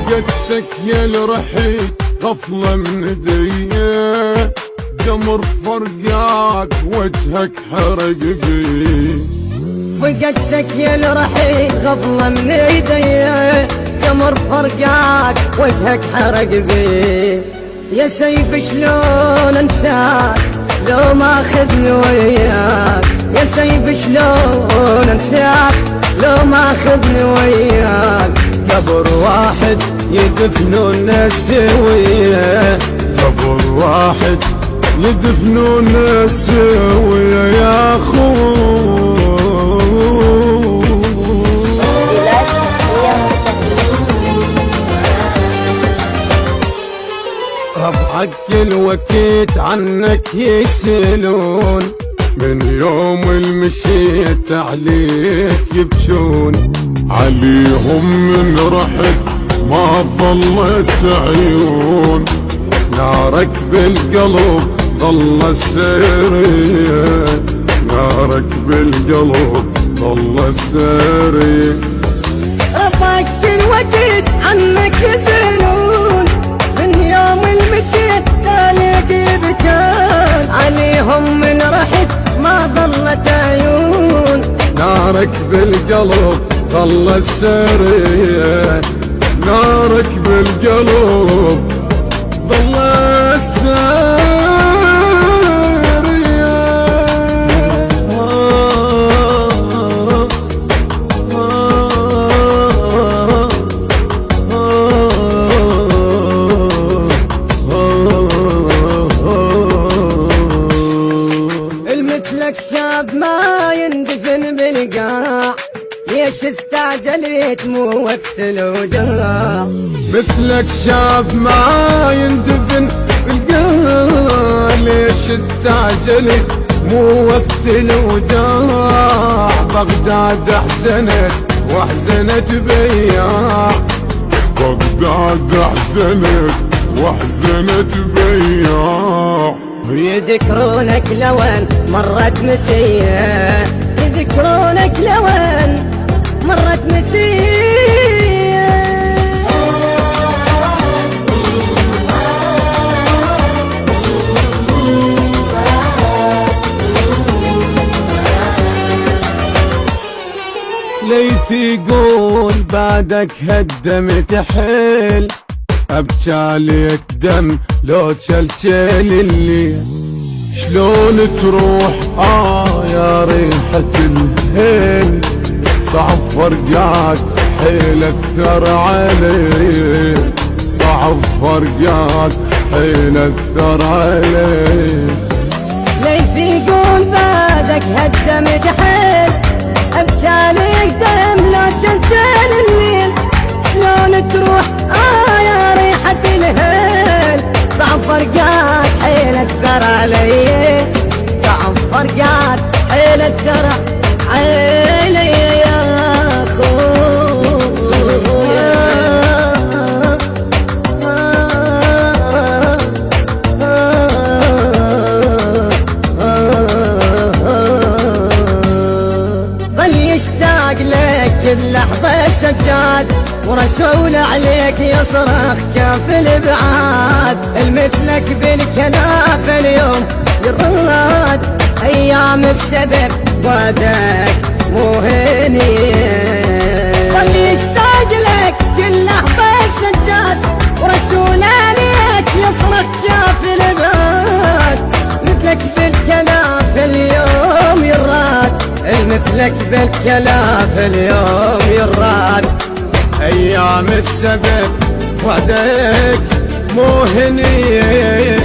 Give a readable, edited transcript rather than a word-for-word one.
فقدتك يا الرحيل غفلة من ديه، جمر فرقاك وجهك حرق بي. فقدتك يا الرحيل غفلة من ايدي، جمر فرقاك وجهك حرق بي. يا سيف شلون انساك لو ما اخذني وياك، يا سيف شلون انساك لو ما اخذني وياك. قبر واحد يدفنون سوية، قبر واحد يدفنون سوية يا اخو. ربعك الوكيت عنك يسألون، من يوم المشيت عليك يبكون، عليهم من رحت ما ظلت عيون. نارك بالقلب ظل سارية، نارك بالقلب ظل سارية. ربعك الوكيت عنك يسألون، من يوم المشيت عليك يبكون، عليهم من رحت ما ظلت عيون. نارك بالقلب ظل سارية، نارك بالقلب ظل سارية. المثلك شاب ما يندفن بالقاع، ليش استعجلت مو وقت الوداع. مثلك شاب ما يندفن بالقاع، ليش استعجلت مو وقت الوداع. بغداد احزنت واحزنت بياع، بغداد احزنت واحزنت بياع. يذكرونك لوين مرت مسية، يذكرونك لوين مرت مسية. ليث يقول بعدك هالدم تحل، ابكي عليك دم لو تشلشل الليل. شلون تروح يا ريحة الهيل، صعب فرقاك حيل اثر علي، صعب فرقاك حيل اثر علي. ليث يقول بعدك هالدم تحل، ابكي عليك دم لو تشلشل الليل. شلون تروح يا ريحة الهيل، صعب فرقاك حيل اثر علي، صعب فرقاك حيل اثر علي يا اخو. ظل يشتاق لك كل لحظة سجاد، ورسول عليك يصرخ كاف الابعاد. المثلك بالكناف اليوم يراد، ايام بسبب وعدك مو هنيه. ظل يشتاق لك كل لحظة سجاد، ورسول عليك يصرخ كاف الابعاد. مثلك بالكناف اليوم يراد، المثلك بالكناف اليوم يراد. ايام بسبب وعدك مو هنيه.